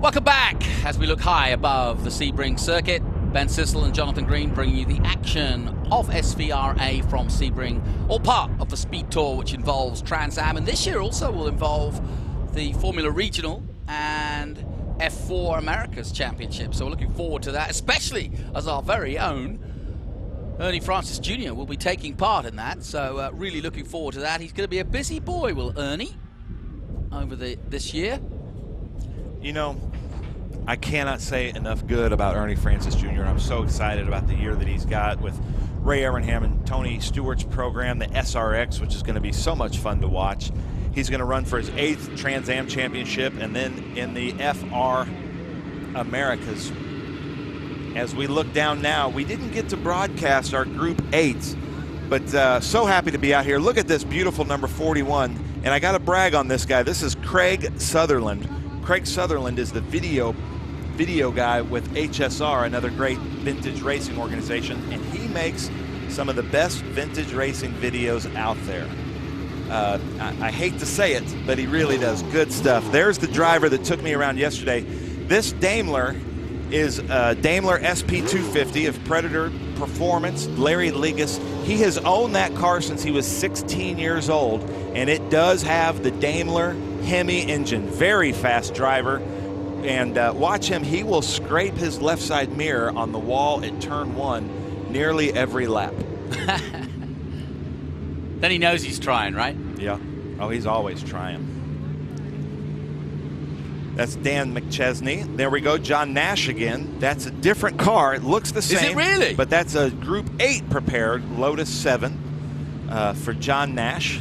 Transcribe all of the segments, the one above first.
Welcome back as we look high above the Sebring circuit. Ben Sissel and Jonathan Green bringing you the action of SVRA from Sebring, all part of the Speed Tour, which involves Trans Am, and this year also will involve the Formula Regional and F4 Americas Championship. So we're looking forward to that, especially as our very own Ernie Francis Jr. will be taking part in that. So really looking forward to that. He's going to be a busy boy, will Ernie, over this year. You know, I cannot say enough good about Ernie Francis Jr. I'm so excited about the year that he's got with Ray Evernham and Tony Stewart's program, the SRX, which is going to be so much fun to watch. He's going to run for his 8th Trans Am Championship, and then in the FR Americas. As we look down now, we didn't get to broadcast our Group 8, but so happy to be out here. Look at this beautiful number 41, and I got to brag on this guy. This is Craig Sutherland. Craig Sutherland is the video guy with HSR, another great vintage racing organization, and he makes some of the best vintage racing videos out there. I hate to say it, but he really does good stuff. There's the driver that took me around yesterday. This Daimler is a Daimler SP250 of Predator Performance, Larry Ligas. He has owned that car since he was 16 years old, and it does have the Daimler Hemi engine. Very fast driver. And watch him, he will scrape his left side mirror on the wall at turn 1 nearly every lap. Then he knows he's trying, right? Yeah. Oh, he's always trying. That's Dan McChesney. There we go, John Nash again. That's a different car. It looks the same. Is it really? But that's a Group 8 prepared Lotus 7 for John Nash.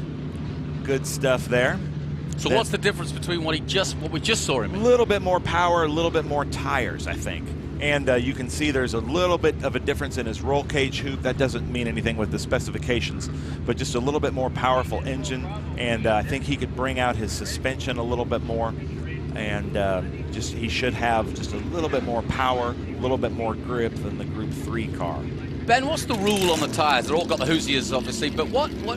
Good stuff there. So what's the difference between what we just saw him in? A little bit more power, a little bit more tires, I think. And you can see there's a little bit of a difference in his roll cage hoop. That doesn't mean anything with the specifications, but just a little bit more powerful engine. And I think he could bring out his suspension a little bit more. And he should have just a little bit more power, a little bit more grip than the Group 3 car. Ben, what's the rule on the tires? They're all got the Hoosiers, obviously, but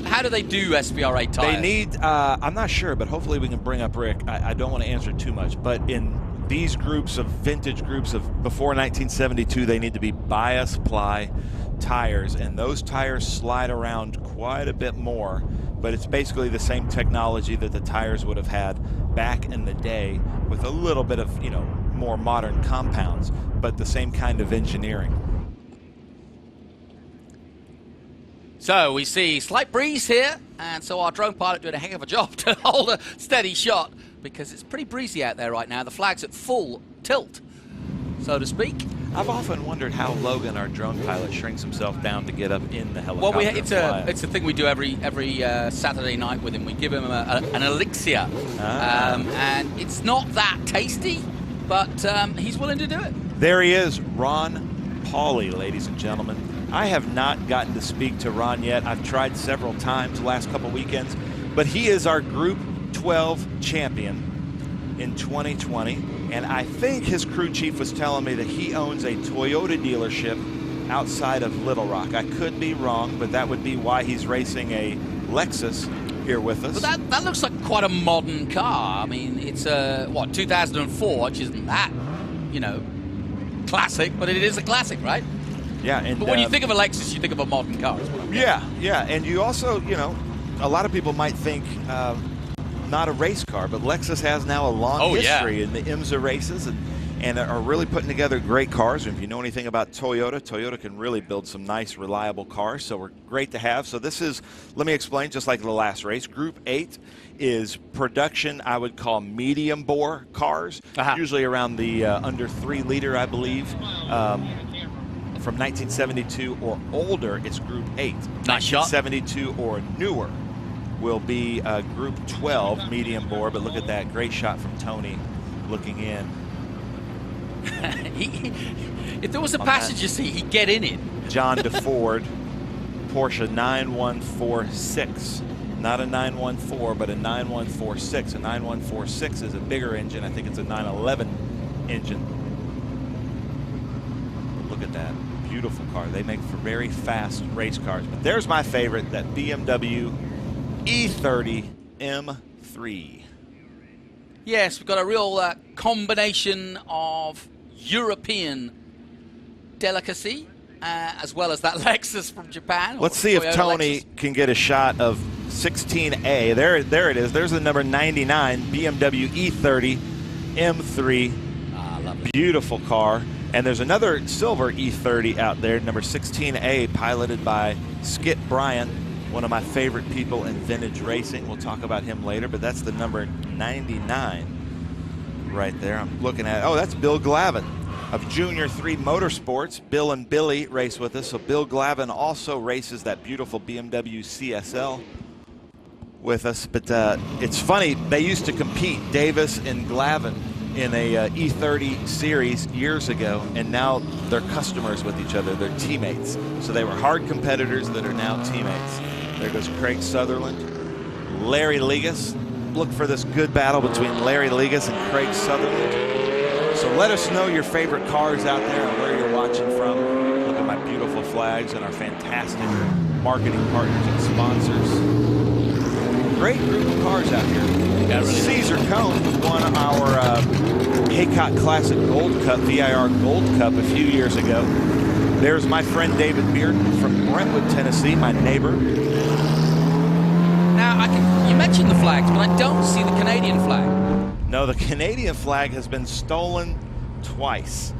how do they do SVRA tires? They need, I'm not sure, but hopefully we can bring up Rick. I don't want to answer too much, but in these groups of vintage groups of before 1972, they need to be bias ply tires, and those tires slide around quite a bit more, but it's basically the same technology that the tires would have had back in the day with a little bit of, more modern compounds, but the same kind of engineering. So we see slight breeze here, and so our drone pilot doing a heck of a job to hold a steady shot because it's pretty breezy out there right now. The flag's at full tilt, so to speak. I've often wondered how Logan, our drone pilot, shrinks himself down to get up in the helicopter. Well, it's a thing we do every Saturday night with him. We give him an elixir, and it's not that tasty, but he's willing to do it. There he is, Ron Pauley, ladies and gentlemen. I have not gotten to speak to Ron yet. I've tried several times the last couple weekends, but he is our Group 12 champion in 2020, and I think his crew chief was telling me that he owns a Toyota dealership outside of Little Rock. I could be wrong, but that would be why he's racing a Lexus here with us. But that looks like quite a modern car. I mean, it's a 2004, which isn't that, classic, but it is a classic, right? Yeah, and but when you think of a Lexus, you think of a modern car. Is what I'm getting. Yeah, and you also, a lot of people might think not a race car, but Lexus has now a long history in the IMSA races and are really putting together great cars. And if you know anything about Toyota can really build some nice, reliable cars. So we're great to have. So this is, let me explain, just like the last race, Group 8 is production, I would call medium bore cars, usually around the under 3 liter, I believe. From 1972 or older, it's Group 8. Nice shot. 1972 or newer will be Group 12 medium bore, but look at that great shot from Tony looking in. If there was a passenger seat, he'd get in it. John DeFord, Porsche 9146. Not a 914, but a 9146. A 9146 is a bigger engine. I think it's a 911 engine. But look at that. Beautiful car. They make for very fast race cars. But there's my favorite, that BMW E30 M3. Yes, we've got a real combination of European delicacy as well as that Lexus from Japan. Let's see if Tony can get a shot of 16A. There it is. There's the number 99 BMW E30 M3. Lovely. Beautiful car. And there's another silver E30 out there, number 16A, piloted by Skip Bryant, one of my favorite people in vintage racing. We'll talk about him later, but that's the number 99 right there. I'm looking at, oh, that's Bill Glavin of Junior 3 Motorsports. Bill and Billy race with us, so Bill Glavin also races that beautiful BMW CSL with us. But it's funny, they used to compete, Davis and Glavin, in a E30 series years ago, and now they're customers with each other. They're teammates. So they were hard competitors that are now teammates. There goes Craig Sutherland. Larry Ligas. Look for this good battle between Larry Ligas and Craig Sutherland. So let us know your favorite cars out there and where you're watching from. Look at my beautiful flags and our fantastic marketing partners and sponsors. Great group of cars out here. Caesar Cone won our Haycock Classic Gold Cup, VIR Gold Cup, a few years ago. There's my friend David Bearden from Brentwood, Tennessee, my neighbor. Now, you mentioned the flags, but I don't see the Canadian flag. No, the Canadian flag has been stolen twice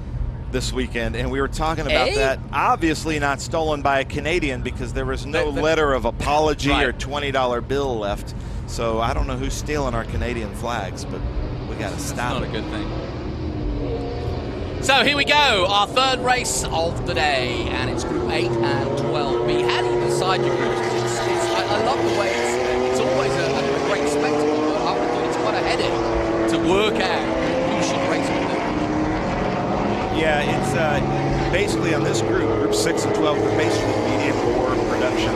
this weekend, and we were talking about that. Obviously not stolen by a Canadian because there was no letter of apology or $20 bill left. So I don't know who's stealing our Canadian flags, but we got to stop it. Not a good thing. So here we go, our third race of the day, and it's Group 8 and 12B. How do you decide your groups? I love the way it's always a great spectacle, but I would think it's quite a headache to work out who should race with them. Yeah, it's basically on this group 6 and 12, they're basically medium bore production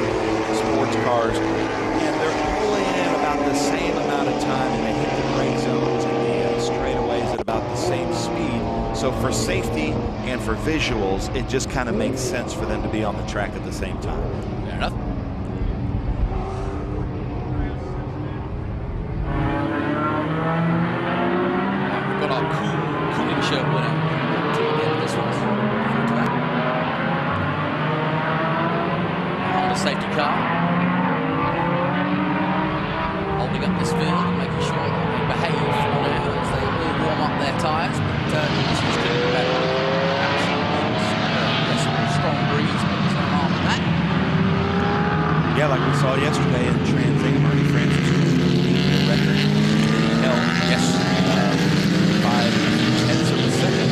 sports cars, and they're pulling in about the same amount of time, and they hit the brake zones and the straightaways at about the same speed. So for safety and for visuals, it just kind of makes sense for them to be on the track at the same time. Fair enough. We've got our cooling shirt winner. This one's Honda safety car. Holding up this field and making sure that they behave for now as they will warm up their tyres. But this was good and better. There's some strong breeze, but there's no harm in that. Yeah, like we saw yesterday in Trans Am, Ernie Francis record held 5/10 of a second.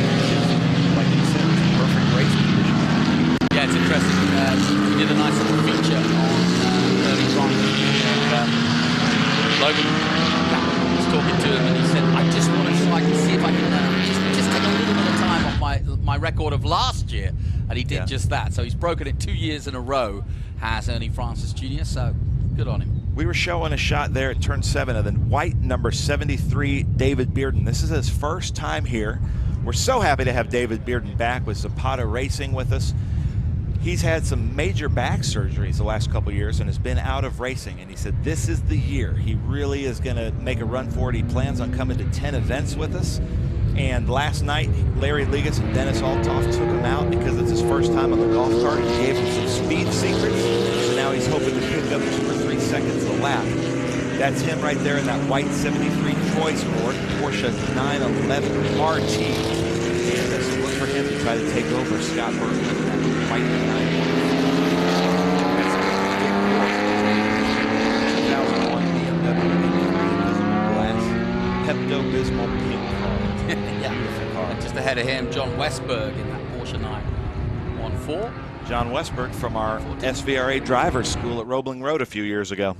Like you said, it's a perfect race condition. Yeah, it's interesting. We did a nice little feature on early Friday. Logan was talking to him, and he said, "I just want to so I can see if I can just take a little bit of time off my record of last year," and he did just that. So he's broken it 2 years in a row, has Ernie Francis Jr. So good on him. We were showing a shot there at turn 7 of the white number 73 David Bearden. This is his first time here. We're so happy to have David Bearden back with Zapata Racing with us. He's had some major back surgeries the last couple years and has been out of racing, and he said this is the year. He really is going to make a run for it. He plans on coming to 10 events with us. And last night, Larry Ligas and Dennis Althoff took him out because it's his first time on the golf cart. He gave him some speed secrets, so now he's hoping to pick up 2 or 3 seconds a lap. That's him right there in that white 73 Troy Sport, Porsche 911 RT. And so look for him to try to take over Scott Burton in that white 911. That's a big 2001 BMW invisible glass, Pepto-Bismol pink car. Yeah, beautiful car. And just ahead of him, John Westberg in that Porsche 914. John Westberg from our SVRA driver's school at Roebling Road a few years ago.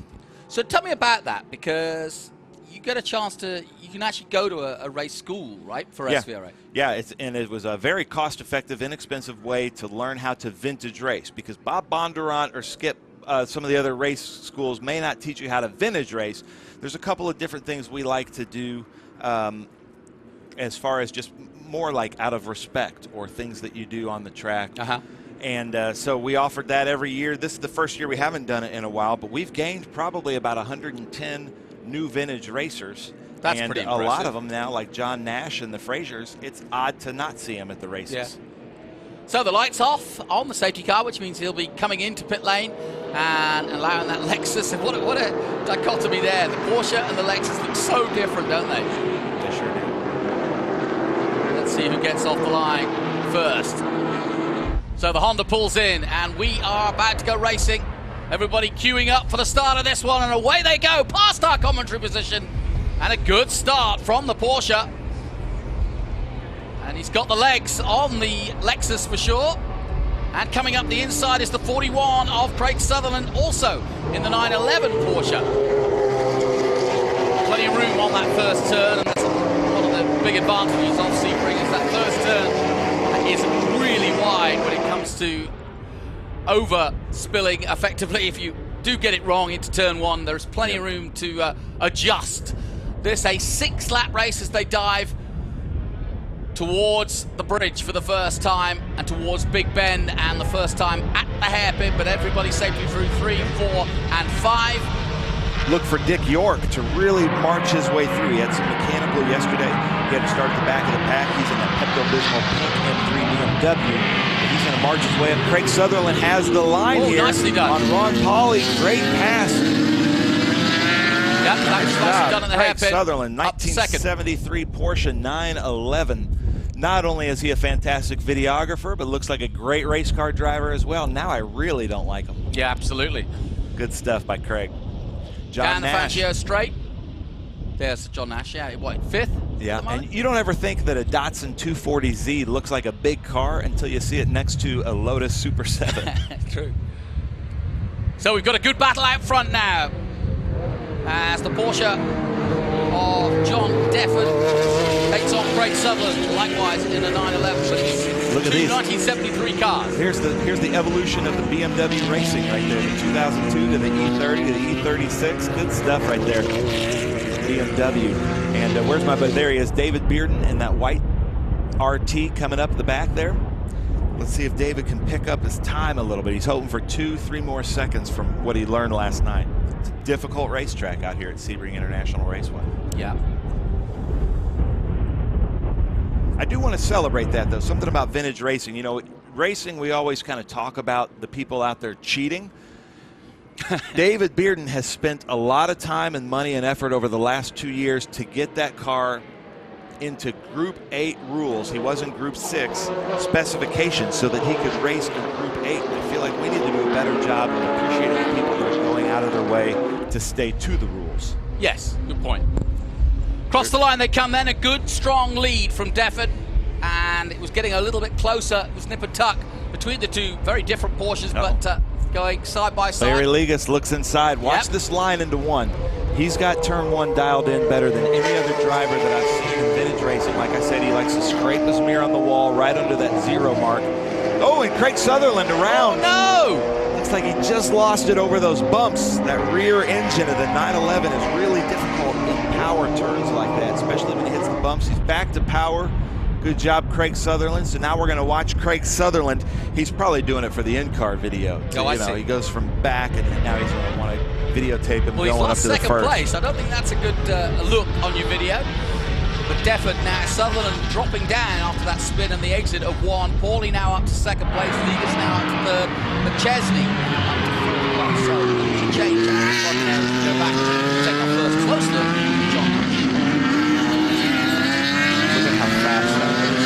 So tell me about that, because you get a chance to, you can actually go to a race school, right, for SVRA? Yeah, it was a very cost-effective, inexpensive way to learn how to vintage race, because Bob Bondurant or Skip, some of the other race schools may not teach you how to vintage race. There's a couple of different things we like to do as far as just more like out of respect or things that you do on the track. And so we offered that every year. This is the first year we haven't done it in a while, but we've gained probably about 110 new vintage racers That's and pretty a lot impressive. of them now, like John Nash and the Frasers, it's odd to not see him at the races. Yeah. So the lights off on the safety car, which means he'll be coming into pit lane and allowing that Lexus. And what a dichotomy there. The Porsche and the Lexus look so different, don't they? They sure do. Let's see who gets off the line first. So the Honda pulls in, and we are about to go racing. Everybody queuing up for the start of this one, and away they go, past our commentary position. And a good start from the Porsche. And he's got the legs on the Lexus for sure. And coming up the inside is the 41 of Craig Sutherland, also in the 911 Porsche. Plenty of room on that first turn, and that's one of the big advantages of Sebring, is that first turn is really wide when it comes to over-spilling effectively. If you do get it wrong into turn one, there's plenty of room to adjust. This a 6-lap race as they dive towards the bridge for the first time and towards Big Bend, and the first time at the hairpin, but everybody safely through 3, 4, and 5. Look for Dick York to really march his way through. He had some mechanical yesterday. He had to start at the back of the pack. He's in that Pepto-Bismol pink M3 BMW. He's going to march his way up. Craig Sutherland has the line here nicely done. on Ron Pauly. Great pass. Yep, that was nicely done at the Craig hairpin. Sutherland, Up to second. 1973 Porsche 911. Not only is he a fantastic videographer, but looks like a great race car driver as well. Now I really don't like him. Yeah, absolutely. Good stuff by Craig. John Down the Nash. Fangio straight. There's John Nash, yeah, what, 5th? Yeah, and you don't ever think that a Datsun 240Z looks like a big car until you see it next to a Lotus Super 7. True. So we've got a good battle out front now, as the Porsche of John Defford takes on Craig Sutherland, likewise in a 911. But it's Look at two these 1973 cars. Here's the evolution of the BMW racing right there. The 2002 to the E30 to the E36. Good stuff right there. BMW. And where's my buddy? There he is, David Bearden in that white RT coming up the back there. Let's see if David can pick up his time a little bit. He's hoping for 2-3 more seconds from what he learned last night. It's a difficult racetrack out here at Sebring International Raceway. Yeah. I do want to celebrate that, though. Something about vintage racing. You know, racing, we always kind of talk about the people out there cheating. David Bearden has spent a lot of time and money and effort over the last 2 years to get that car into Group 8 rules. He was in Group 6 specifications so that he could race in Group 8. I feel like we need to do a better job of appreciating the people that are going out of their way to stay to the rules. Yes, good point. Across the line they come then, a good strong lead from Defford, and it was getting a little bit closer. It was nip and tuck between the two very different Porsches, but going side by side. Larry Ligas looks inside. Watch this line into one. He's got turn one dialed in better than any other driver that I've seen in vintage racing. Like I said, he likes to scrape his mirror on the wall right under that 0 mark. Oh, and Craig Sutherland around. No! Looks like he just lost it over those bumps. That rear engine of the 911 is really difficult in power turns like that, especially when he hits the bumps. He's back to power. Good job, Craig Sutherland. So now we're going to watch Craig Sutherland. He's probably doing it for the in-car video. I see. He goes from back, and now he's going to want to videotape him Well, he's going up lost to the second first. place. I don't think that's a good look on your video. But Defford now, Sutherland dropping down after that spin and the exit of 1. Pauly now up to second place. Ligas now up to 3rd. McChesney up to 4th place. So he changed that one now to go back and take our first close look. John. Look at how fast that is.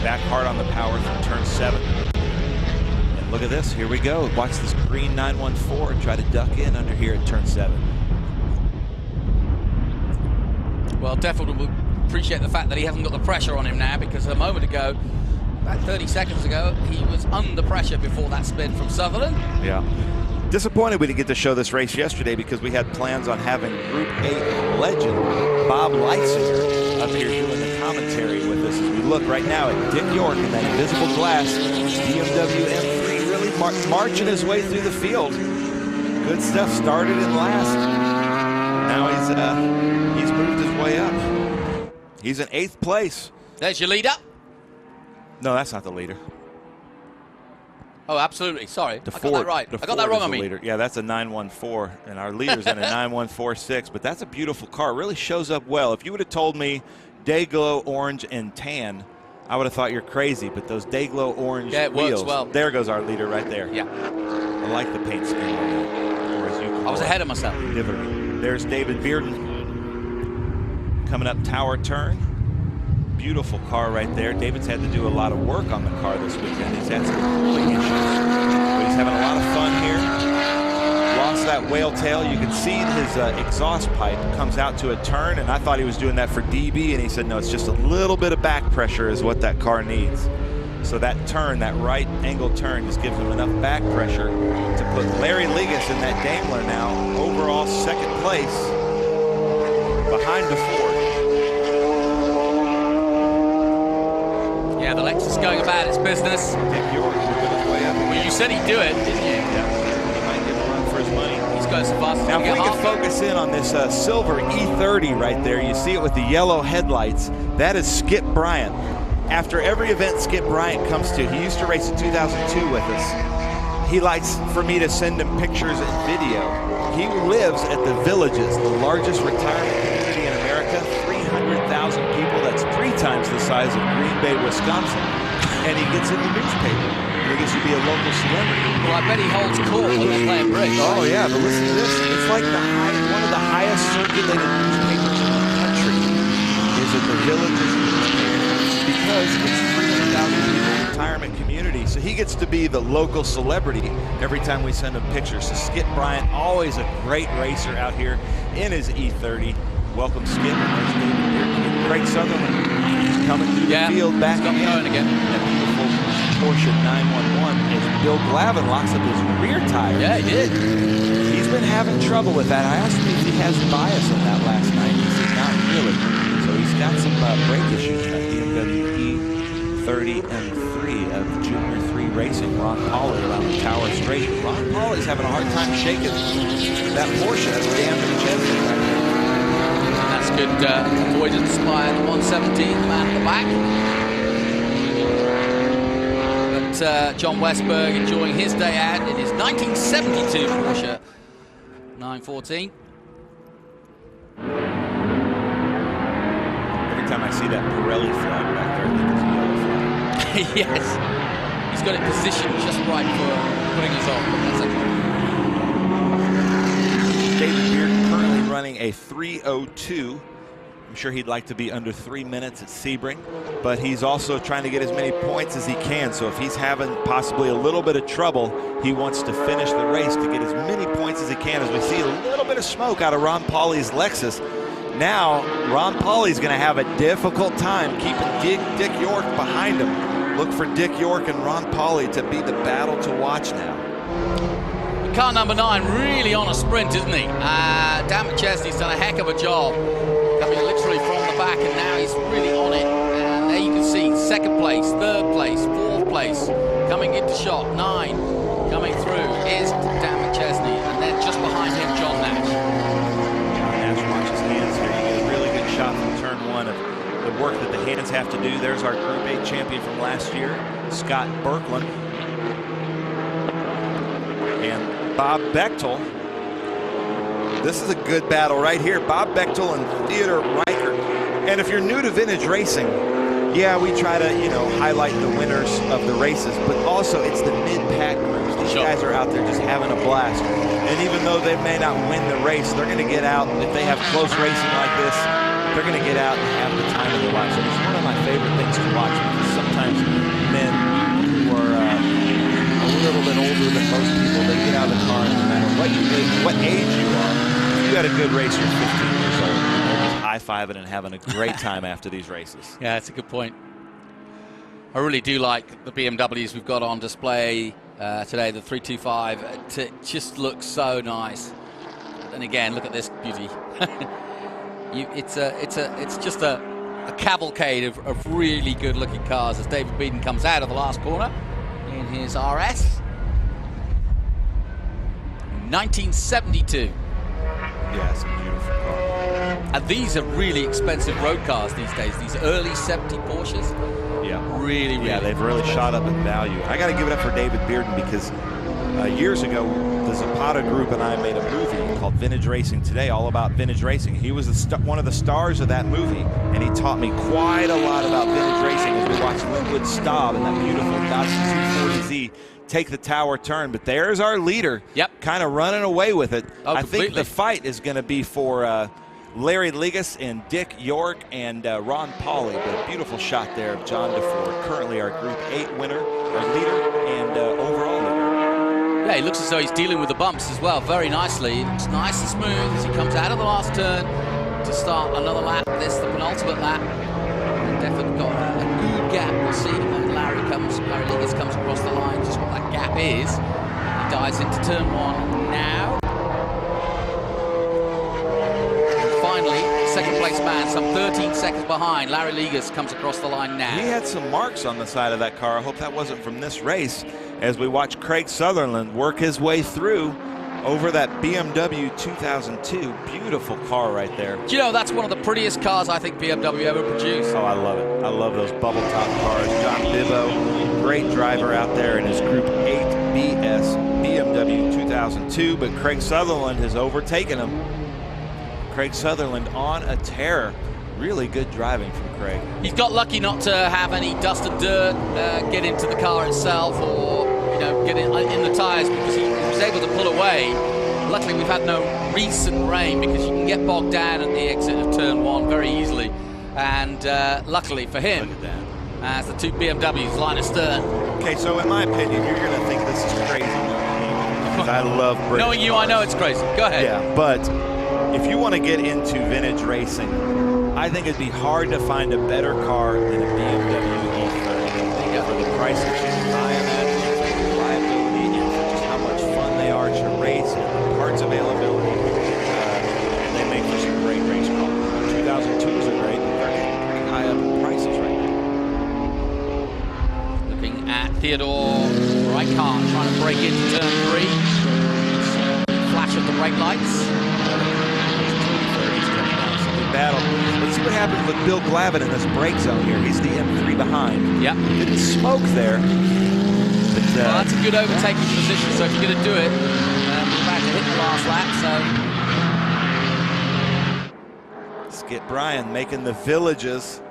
Back hard on the power from turn 7. And look at this. Here we go. Watch this green 914 try to duck in under here at turn 7. Well, Defford will appreciate the fact that he hasn't got the pressure on him now, because a moment ago, about 30 seconds ago, he was under pressure before that spin from Sutherland. Yeah. Disappointed we didn't get to show this race yesterday because we had plans on having Group 8 legend Bob Leitzinger up here doing the commentary with us as we look right now at Dick York in that invisible glass BMW M3 really marching his way through the field. Good stuff. Started in last. Now he's moved his way up. He's in 8th place. There's your leader. No, that's not the leader. Oh, absolutely. Sorry, The I Ford, got that right. the I got that Ford wrong is on the me. leader. Yeah, that's a 914, and our leader's in a 9146. But that's a beautiful car. It really shows up well. If you would have told me day glow orange and tan, I would have thought you're crazy. But those day glow orange wheels, well. There goes our leader right there. Yeah. I like the paint scheme on that, or as you call I was it, ahead of myself. livery. There's David Bearden coming up tower turn. Beautiful car right there. David's had to do a lot of work on the car this weekend. He's had some cooling issues, but he's having a lot of fun here. Lost that whale tail. You can see his exhaust pipe comes out to a turn, and I thought he was doing that for DB, and he said, no, it's just a little bit of back pressure is what that car needs. So that turn, that right angle turn, just gives him enough back pressure to put Larry Ligas in that Daimler now, overall second place, behind the Ford. Yeah, the Lexus going about its business. Dick York moving his way up. Well, you said he'd do it, didn't you? Yeah, he might get a run for his money. He's going so fast. Now, if we can focus in on this silver E30 right there, you see it with the yellow headlights. That is Skip Bryant. After every event Skip Bryant comes to, he used to race in 2002 with us. He likes for me to send him pictures and video. He lives at the Villages, the largest retirement community in America, 300,000 people. That's 3 times the size of Green Bay, Wisconsin. And he gets in the newspaper. And he gets to be a local celebrity. Well, I bet he holds court when they're playing bridge. Oh, yeah, but listen to this. It's like one of the highest circulated newspapers in the country is at the Villages newspaper, because it's 300,000 people retirement community. So he gets to be the local celebrity every time we send him pictures. So Skip Bryant, always a great racer out here in his E30. Welcome, Skip. And there's David Bearden. Craig Sutherland coming through the field back going again. That beautiful Porsche 911 as Bill Glavin locks up his rear tire. Yeah, he did. He's been having trouble with that. I asked him if he has bias in that last night. He said not really. So he's got some brake issues in that BMW E30 and 3 of Junior 3 Racing. Ron Pauly around the Tower Straight. Ron Pauly's having a hard time shaking that Porsche. That's Dan McChesney right there. That's good avoidance by the 117, the man at the back. But John Westberg enjoying his day out in his 1972 Porsche 914. Every time I see that Pirelli flag back there, I think it's a yellow flag. Yes. He's got it positioned just right for putting us on. That's David Bearden currently running a 3:02. I'm sure he'd like to be under 3 minutes at Sebring, but he's also trying to get as many points as he can. So if he's having possibly a little bit of trouble, he wants to finish the race to get as many points as he can. As we see a little bit of smoke out of Ron Pauly's Lexus. Now, Ron Pauly's going to have a difficult time keeping Dick York behind him. Look for Dick York and Ron Pauly to be the battle to watch now. car number 9 really on a sprint, isn't he? Dan McChesney's done a heck of a job coming literally from the back, and now he's really on it. And there you can see 2nd place, 3rd place, 4th place coming into shot. 9 coming through is Dan McChesney, and then just behind him John Nash. Nash watches hands here. You get a really good shot from turn 1 of the work that the hands have to do. There's our Group 8 champion from last year, Scott Birkeland. And Bob Bechtel. This is a good battle right here. Bob Bechtel and Theodore Reichert. And if you're new to vintage racing, yeah, we try to, highlight the winners of the races, but also it's the mid-pack groups. These guys are out there just having a blast. And even though they may not win the race, they're going to get out. If they have close racing like this, they're going to get out and have the time of their lives. And it's one of my favorite things to watch, because sometimes men who are a little bit older than most people, they get out of the car, and no matter what age you are, if you got a good race, you're 15 years old. They're just high-fiving and having a great time after these races. Yeah, that's a good point. I really do like the BMWs we've got on display today, the 325. It just looks so nice. And again, look at this beauty. It's just a cavalcade of really good-looking cars as David Bearden comes out of the last corner in his RS. 1972. Yeah, it's a beautiful car. And these are really expensive road cars these days. These early 70 Porsches. Yeah. Really, really. Yeah, they've really shot up in value. I got to give it up for David Bearden because years ago, the Zapata group and I made a movie called Vintage Racing Today, all about vintage racing. He was one of the stars of that movie, and he taught me quite a lot about vintage racing as we watched Linwood Staub and that beautiful Datsun 240Z take the tower turn. But there's our leader, kind of running away with it. I think the fight is going to be for Larry Ligas and Dick York and Ron Pauly. But a beautiful shot there of John DeFord, currently our Group 8 winner, our leader, and overall leader. Yeah, he looks as though he's dealing with the bumps as well very nicely. It looks nice and smooth as he comes out of the last turn to start another lap. This, the penultimate lap. And definitely got a good gap. We'll see when Larry Ligas comes across the line, just what that gap is. He dives into turn 1 now. And finally, second place man, some 13 seconds behind. Larry Ligas comes across the line now. He had some marks on the side of that car. I hope that wasn't from this race, as we watch Craig Sutherland work his way through over that BMW 2002. Beautiful car right there. Do you know, that's one of the prettiest cars I think BMW ever produced. Oh, I love it. I love those bubble top cars. John Bivo, great driver out there in his Group 8 BS BMW 2002, but Craig Sutherland has overtaken him. Craig Sutherland on a tear. Really good driving from Craig. He's got lucky not to have any dust and dirt get into the car itself, or get in the tires, because he was able to pull away. Luckily, we've had no recent rain, because you can get bogged down at the exit of turn 1 very easily. And luckily for him, as the two BMWs line astern. Okay, so in my opinion, you're going to think this is crazy. Because I love British Knowing you, cars. I know it's crazy. Go ahead. Yeah, but if you want to get into vintage racing, I think it'd be hard to find a better car than a BMW E30 for the price that you can buy them at, for the reliability, and for just how much fun they are to race, and the parts availability. They make for some great race cars. 2002s are great, but they're pretty high up in prices right now. Looking at Theodore Reichardt trying to break into turn 3. Flash of the brake lights. Battle. Let's see what happens with Bill Glavin in this brake zone here. He's the M3 behind. Yep. Didn't smoke there. But, well, that's a good overtaking position, so if you're going to do it, we're about to hit the last lap, so. Skip Bryan making the Villages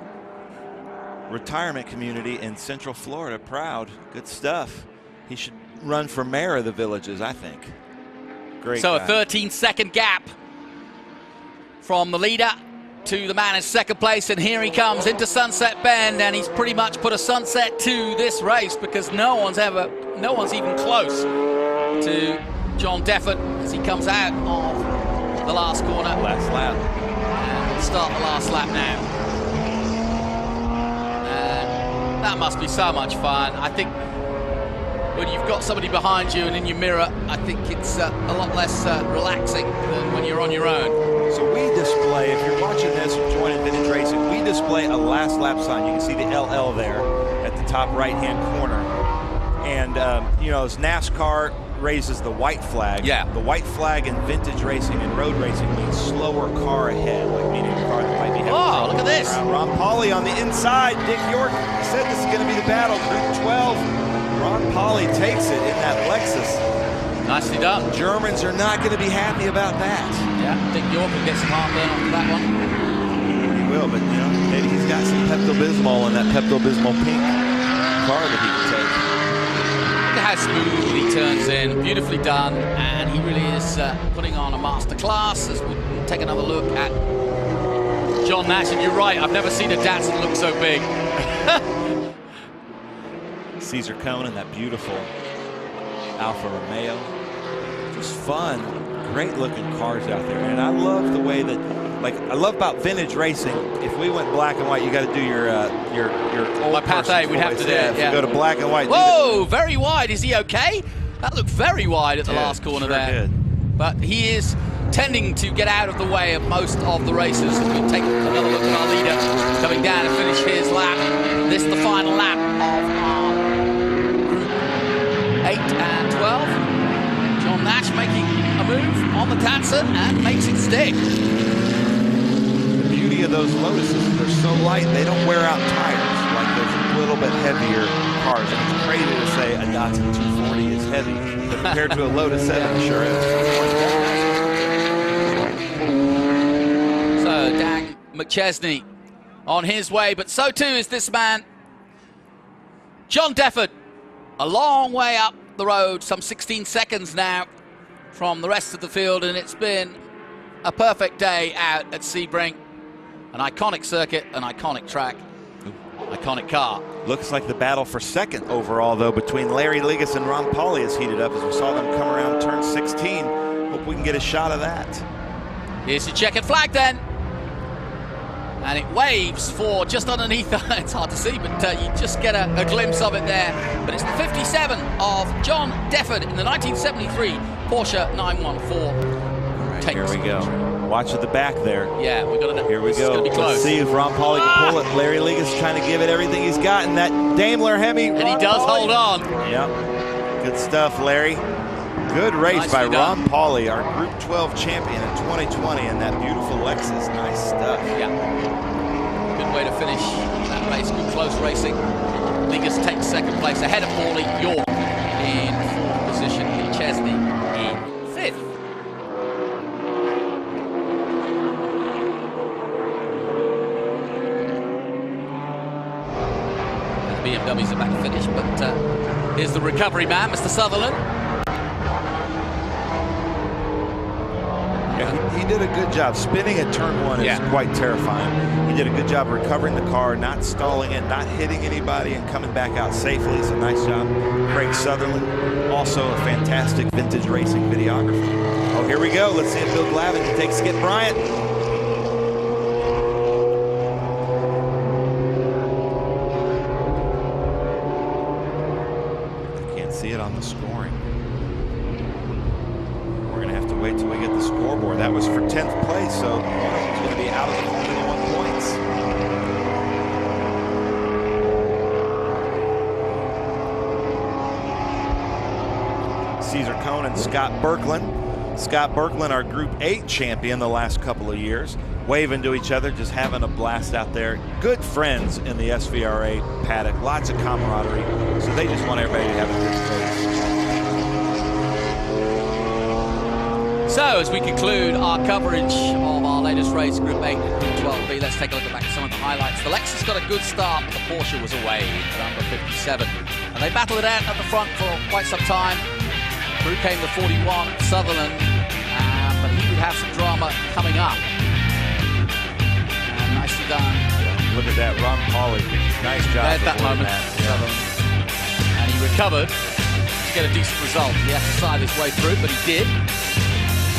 retirement community in Central Florida proud. Good stuff. He should run for mayor of the Villages, I think. Great So guy. a 13-second gap from the leader to the man in second place, and here he comes into Sunset Bend, and he's pretty much put a sunset to this race, because no one's even close to John Defford as he comes out of the last corner. Last lap. And we'll start the last lap now. And that must be so much fun. I think when you've got somebody behind you and in your mirror, I think it's a lot less relaxing than when you're on your own. So we display, if you're watching this or joining Vintage Racing, we display a last lap sign. You can see the LL there at the top right-hand corner. And, as NASCAR raises the white flag, the white flag in vintage racing and road racing means slower car ahead, like meaning a car that might be having Oh, look at this. Ron Pauly on the inside. Dick York said this is going to be the battle. Group 12. Ron Pauly takes it in that Lexus. Nicely done. Germans are not going to be happy about that. Yeah, Dick York will get some heartburn after that one. He will, but maybe he's got some Pepto-Bismol in that Pepto-Bismol pink car that he can take. Look at how smooth he turns in, beautifully done, and he really is putting on a master class. As we take another look at John Nash, and you're right, I've never seen a Datsun look so big. Caesar Cone and that beautiful Alfa Romeo. Just fun, great looking cars out there. And I love the way that, I love about vintage racing. If we went black and white, you got to do your old My Path A, we'd have to do it. If you go to black and white. Whoa, very wide. Is he okay? That looked very wide at the last corner sure there. Did. But he is tending to get out of the way of most of the races. As we take another look at our leader coming down to finish his lap. This is the final lap of our Group 8 and 12. John Nash making a move on the Datsun and makes it stick. beauty of those Lotuses, they're so light, they don't wear out tires like those little bit heavier cars. And it's crazy to say a Datsun 240 is heavy, but compared to a Lotus 7, it sure is. So Dan McChesney on his way, but so too is this man, John Defford, a long way up the road, some 16 seconds now from the rest of the field, and it's been a perfect day out at Sebring. An iconic circuit, an iconic track, iconic car. Looks like the battle for second overall, though, between Larry Ligas and Ron Pauly is heated up as we saw them come around turn 16. Hope we can get a shot of that. Here's your checkered flag then. And it waves for just underneath, it's hard to see, but you just get a glimpse of it there. But it's the 57 of John Defford in the 1973 Porsche 914. Here we go. Watch at the back there. Yeah, we're gonna. Here we go. Be close. Let's see if Ron Pauly can pull it. Larry Ligas trying to give it everything he's got in that Daimler Hemi. And he does hold on. Yep. Good stuff, Larry. Good race by Ron Pauly, our Group 12 champion in 2020, and that beautiful Lexus. Nice stuff. Yeah. Good way to finish that race. Good close racing. Ligas takes second place ahead of Pauly. York in fourth position. Chesney in fifth. And the BMWs are back to finish, but here's the recovery man, Mr. Sutherland. Yeah, he did a good job. Spinning at turn one is quite terrifying. He did a good job recovering the car, not stalling it, not hitting anybody, and coming back out safely. So nice job. Craig Sutherland, also a fantastic vintage racing videographer. Oh, here we go. Let's see if Bill Glavin can take Skip Bryant. I can't see it on the scoring. Wait till we get the scoreboard. That was for 10th place, so one of them's going to be out of the Formula 1 points. Caesar Cohn and Scott Birkeland. Scott Birkeland, our Group 8 champion the last couple of years, waving to each other, just having a blast out there. Good friends in the SVRA paddock, lots of camaraderie, so they just want everybody to have a good race. So, as we conclude our coverage of our latest race, Group 8 and Group 12B, let's take a look back at some of the highlights. The Lexus got a good start, but the Porsche was away at number 57. And they battled it out at the front for quite some time. Through came the 41, Sutherland, but he would have some drama coming up. And nicely done. Look at that, Ron Pauly. Nice job. At that moment, Sutherland. And he recovered to get a decent result. He had to side his way through, but he did.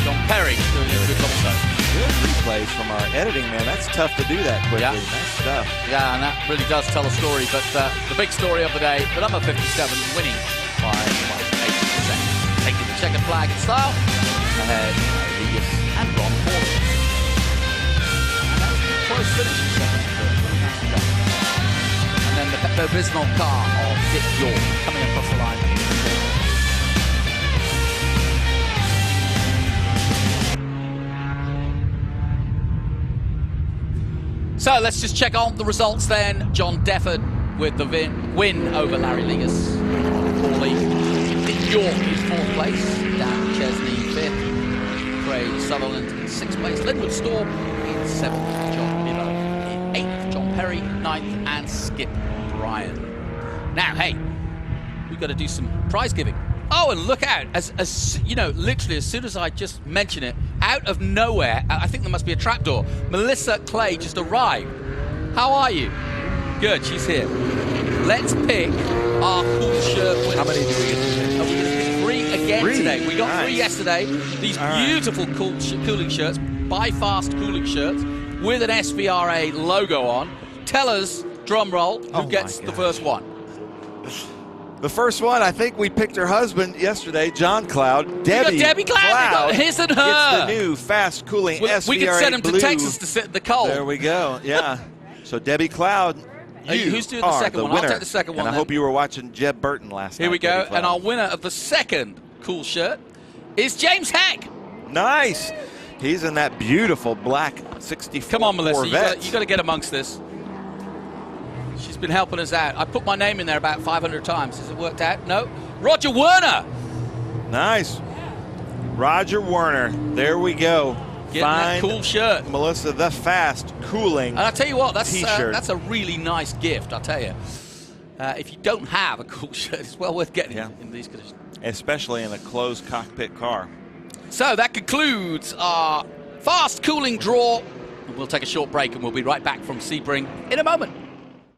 John Perry doing a good also. Good replays from our editing man. That's tough to do that quickly. Yeah. Nice stuff. Yeah, and that really does tell a story. But the big story of the day, the number 57 winning by 8%. Taking the checkered flag in style ahead of Ligas and Ron Pauly. And that was a close finish in second. And then the Pepto Bismol car of Dick York coming across the line. So let's just check on the results then. John Defford with the win over Larry Ligas. Pauly, Dick York in fourth place. Dan Chesney fifth. Craig Sutherland in sixth place. Linwood Storm in seventh. John Miller in eighth. John Perry ninth. And Skip Bryant. Now, hey, we've got to do some prize giving. Oh, and look out, as you know, literally as soon as I just mention it, out of nowhere, I think there must be a trapdoor. Melissa Clay just arrived. How are you? Good, she's here. Let's pick our cool shirt winners. How many do we get to pick? We're going to pick three again today. We got three yesterday. These beautiful cooling shirts, Buy Fast cooling shirts, with an SVRA logo on. Tell us, drum roll, who gets the first one. The first one, I think we picked her husband yesterday, John Cloud. Debbie Cloud. His and her. Gets the new fast cooling SVRA We could send him blue. to Texas to sit in the cold. There we go. Yeah. So Debbie Cloud, who's doing the second one? Winner. I'll take the second one. And I hope you were watching Jeb Burton last night. Here we go. And our winner of the second cool shirt is James Heck. Nice. He's in that beautiful black 64 Come on, Melissa, Corvette. you got to get amongst this. She's been helping us out. I put my name in there about 500 times. Has it worked out? No. Roger Werner. Nice. Roger Werner. There we go. Getting that cool shirt. Melissa, the fast cooling And I tell you what, T-shirt. that's a really nice gift, I tell you. If you don't have a cool shirt, it's well worth getting in these conditions. Especially in a closed cockpit car. So that concludes our fast cooling draw. We'll take a short break and we'll be right back from Sebring in a moment.